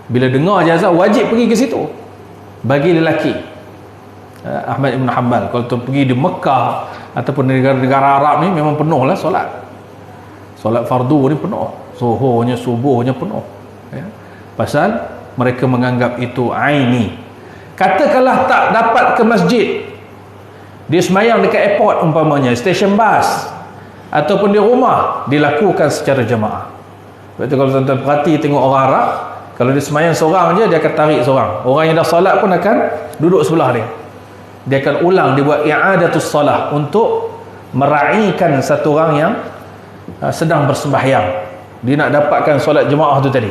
bila dengar azan wajib pergi ke situ bagi lelaki. Ahmad Ibn Hanbal kalau tu pergi di Mekah ataupun negara-negara Arab ni memang penuh lah solat fardu ni penuh, zuhurnya subuhnya penuh, ya. Pasal mereka menganggap itu aini. Katakanlah tak dapat ke masjid, dia semayang dekat airport umpamanya, stesen bas, ataupun di rumah, dilakukan secara jemaah. Sebab tu kalau tuan-tuan perhati tengok orang Arab, kalau dia semayang seorang je, dia akan tarik seorang. Orang yang dah solat pun akan duduk sebelah dia. Dia akan ulang, dia buat i'adatus salah untuk meraihkan satu orang yang sedang bersembahyang. Dia nak dapatkan solat jemaah tu tadi,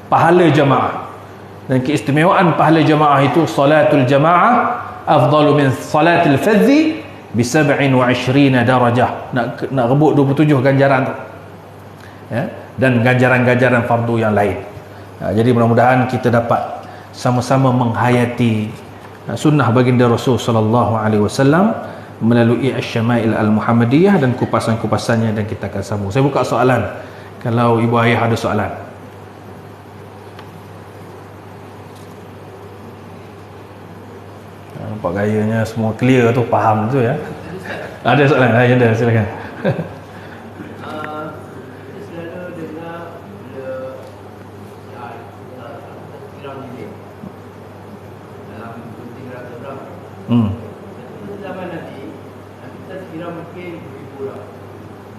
pahala jemaah. Dan keistimewaan pahala jemaah itu, salatul jemaah afdalu min salatil fadhi bi 27 darajah. Nak rebut 27 ganjaran tu, ya? Dan ganjaran-ganjaran fardu yang lain. Jadi mudah-mudahan kita dapat sama-sama menghayati sunnah baginda Rasul sallallahu alaihi wasallam melalui Asy-Syama'il Al-Muhammadiyah dan kupasan-kupasannya, dan kita akan sambung. Saya buka soalan kalau ibu ayah ada soalan. Nampak gayanya semua clear tu, faham tu ya. Ada soalan? Ada, silakan. Zaman Nabi kita kira mungkin beribu lah.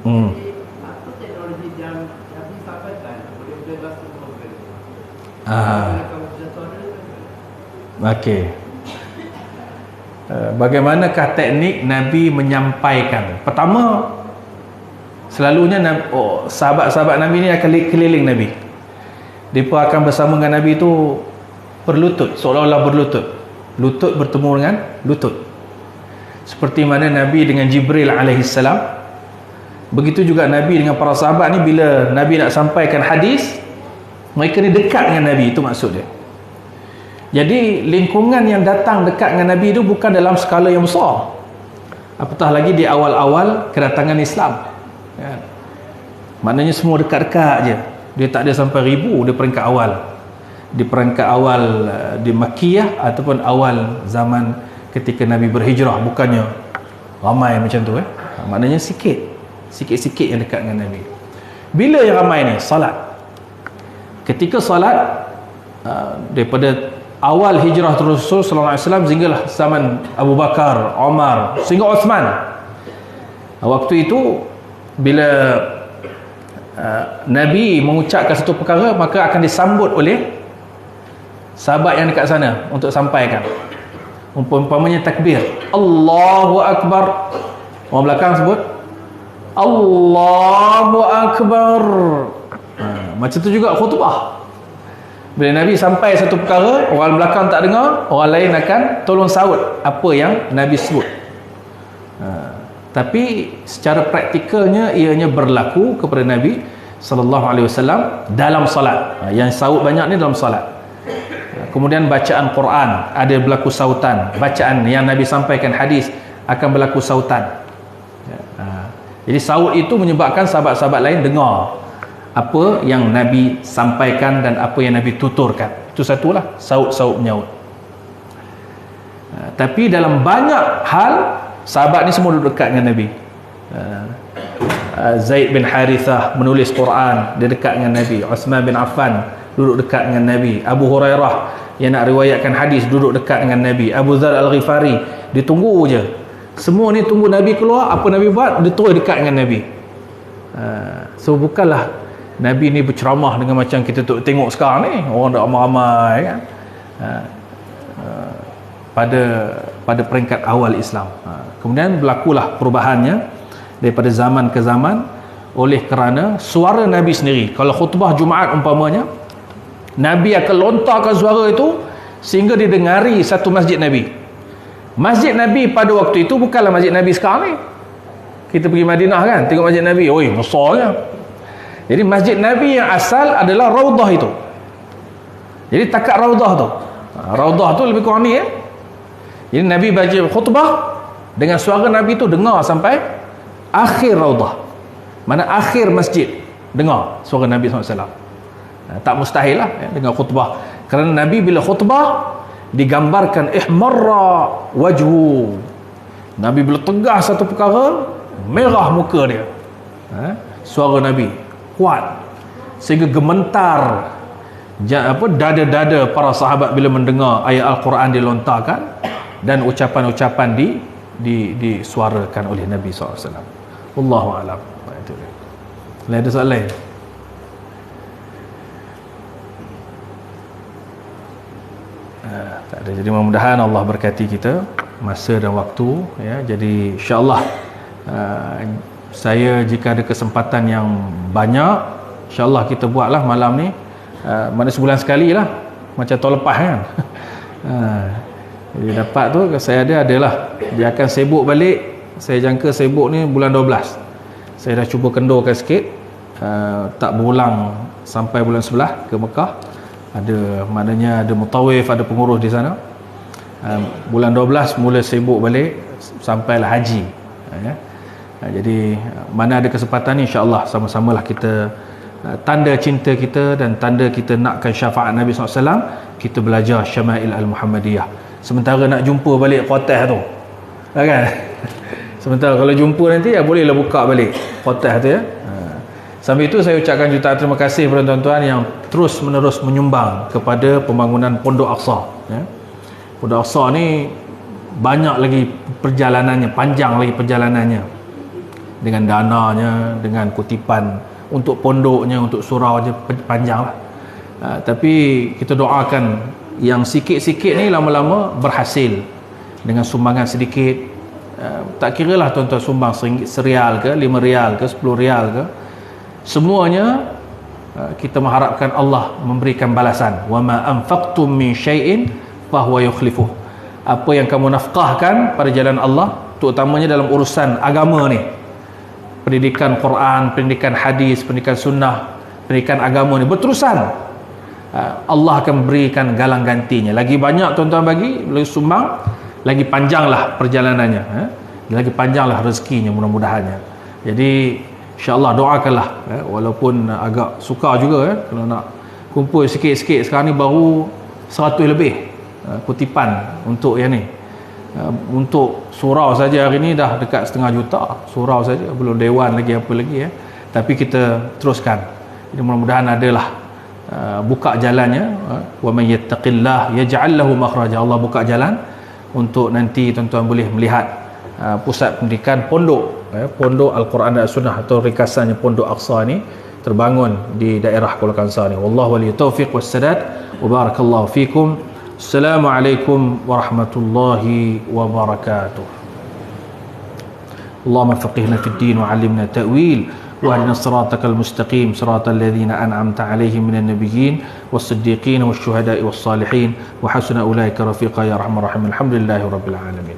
Jadi apa teknologi yang Nabi sampaikan boleh bebas semua Okey. Bagaimanakah teknik Nabi menyampaikan? Pertama, selalunya sahabat-sahabat Nabi ni akan keliling Nabi. Mereka akan bersama dengan Nabi tu berlutut, seolah-olah berlutut. Lutut bertemu dengan lutut. Seperti mana Nabi dengan Jibril alaihissalam. Begitu juga Nabi dengan para sahabat ni, bila Nabi nak sampaikan hadis, mereka ni dekat dengan Nabi, itu maksud dia. Jadi lingkungan yang datang dekat dengan Nabi itu bukan dalam skala yang besar, apatah lagi di awal-awal kedatangan Islam ya. Maknanya semua dekat-dekat je. Dia tak ada sampai ribu di peringkat awal, di Makkiyah ataupun awal zaman ketika Nabi berhijrah. Bukannya ramai macam tu maknanya sikit-sikit yang dekat dengan Nabi. Bila yang ramai ni? Salat. Ketika salat, daripada awal hijrah Rasul sallallahu alaihi wasallam sehinggalah zaman Abu Bakar, Umar, sehingga Uthman. Waktu itu bila Nabi mengucapkan satu perkara, maka akan disambut oleh sahabat yang dekat sana untuk sampaikan. Umpamanya takbir, Allahu Akbar, orang belakang sebut Allahu Akbar. Macam tu juga khutbah. Bila Nabi sampai satu perkara, orang belakang tak dengar, orang lain akan tolong saut apa yang Nabi sebut. Tapi secara praktikalnya ianya berlaku kepada Nabi sallallahu alaihi wasallam dalam solat. Yang saut banyak ni dalam solat. Kemudian bacaan Quran ada berlaku sautan. Bacaan yang Nabi sampaikan hadis akan berlaku sautan. Jadi saut itu menyebabkan sahabat-sahabat lain dengar apa yang Nabi sampaikan dan apa yang Nabi tuturkan. Itu satulah saut-saut menyaut. Tapi dalam banyak hal sahabat ni semua duduk dekat dengan Nabi. Zaid bin Harithah menulis Quran, dia dekat dengan Nabi. Uthman bin Affan duduk dekat dengan Nabi. Abu Hurairah yang nak riwayatkan hadis duduk dekat dengan Nabi. Abu Dzar Al-Ghifari ditunggu je. Semua ni tunggu Nabi keluar, apa Nabi buat, dia terus dekat dengan Nabi. So bukanlah Nabi ni berceramah dengan macam kita tengok sekarang ni, orang dah ramai-ramai kan. Pada peringkat awal Islam. Kemudian berlakulah perubahannya daripada zaman ke zaman oleh kerana suara Nabi sendiri. Kalau khutbah Jumaat umpamanya, Nabi akan lontarkan suara itu sehingga didengari satu masjid Nabi. Masjid Nabi pada waktu itu bukanlah masjid Nabi sekarang ni. Kita pergi Madinah kan, tengok masjid Nabi, oi besarnya. Jadi masjid Nabi yang asal adalah Raudah itu. Jadi takat Raudah tu. Raudah tu lebih kurang ni Jadi Nabi baca khutbah dengan suara Nabi tu dengar sampai akhir Raudah. Mana akhir masjid dengar suara Nabi SAW. Tak mustahil lah dengar khutbah. Kerana Nabi bila khutbah digambarkan ihmarra wajhu. Nabi bila tegas satu perkara, merah muka dia. Suara Nabi kuat sehingga gementar dada-dada para sahabat bila mendengar ayat Al-Quran dilontarkan dan ucapan-ucapan disuarakan oleh Nabi SAW. Wallahu a'lam. Ada soalan lain? Tak ada. Jadi mudah-mudahan Allah berkati kita masa dan waktu ya. Jadi insya-Allah saya jika ada kesempatan yang banyak, insya-Allah kita buatlah malam ni, mana sebulan sekali lah, macam tahun lepas kan. Jadi dapat tu saya adalah dia akan sibuk balik. Saya jangka sibuk ni bulan 12. Saya dah cuba kendurkan sikit, tak berulang sampai bulan 11 ke Mekah. Maknanya ada mutawif, ada pengurus di sana. Bulan 12 mula sibuk balik sampailah haji. Ya. Jadi mana ada kesempatan ni, insya-Allah sama-samalah kita tanda cinta kita dan tanda kita nakkan syafaat Nabi SAW, kita belajar Syama'il Al-Muhammadiyah. Sementara nak jumpa balik khotah tu, kan? Sementara kalau jumpa nanti, ya bolehlah buka balik khotah tu, ya. Sambil itu saya ucapkan jutaan terima kasih kepada tuan-tuan yang terus menerus menyumbang kepada pembangunan Pondok Aqsa, ya. Pondok Aqsa ni banyak lagi perjalanannya, panjang lagi perjalanannya, dengan dananya, dengan kutipan untuk pondoknya, untuk suraunya, panjang lah. Tapi kita doakan yang sikit-sikit ni lama-lama berhasil dengan sumbangan sedikit. Tak kira lah tuan-tuan sumbang serial ke, 5 rial ke, 10 rial ke, semuanya kita mengharapkan Allah memberikan balasan. Wa ma anfaqtum min syai'in fahuwa yukhlifuh. Apa yang kamu nafkahkan pada jalan Allah, terutamanya dalam urusan agama ni, pendidikan Quran, pendidikan hadis, pendidikan sunnah, pendidikan agama ni berterusan, Allah akan berikan galang gantinya. Lagi banyak tuan-tuan bagi, lagi sumbang, lagi panjanglah perjalanannya, lagi panjanglah rezekinya mudah-mudahannya. Jadi insya-Allah doakanlah, walaupun agak sukar juga, kalau nak kumpul sikit-sikit. Sekarang ni baru 100 lebih kutipan untuk yang ni. Untuk surau saja hari ni dah dekat 500,000 surau saja, belum dewan lagi apa lagi, ya. Tapi kita teruskan. Jadi mudah-mudahan adalah buka jalannya. Wa may yattaqillah yaj'al lahu makhraja. Allah buka jalan untuk nanti tuan-tuan boleh melihat pusat pendidikan pondok, pondok Al-Quran dan Sunnah atau ringkasannya Pondok Aqsa ni terbangun di daerah Kuala Kangsar ni. Wallahu wali taufiq wassadad wa barakallahu fikum. Assalamualaikum warahmatullahi wabarakatuh. Allahumma faqihna fid din wa 'allimna ta'wil wa ahdina siratal mustaqim siratal ladzina an'amta 'alaihim minan nabiyyin was-siddiqin wasyuhada'i was-salihin wa hasuna ulaika rafiqa ya arhamar rahimin. Alhamdulillahirabbil alamin.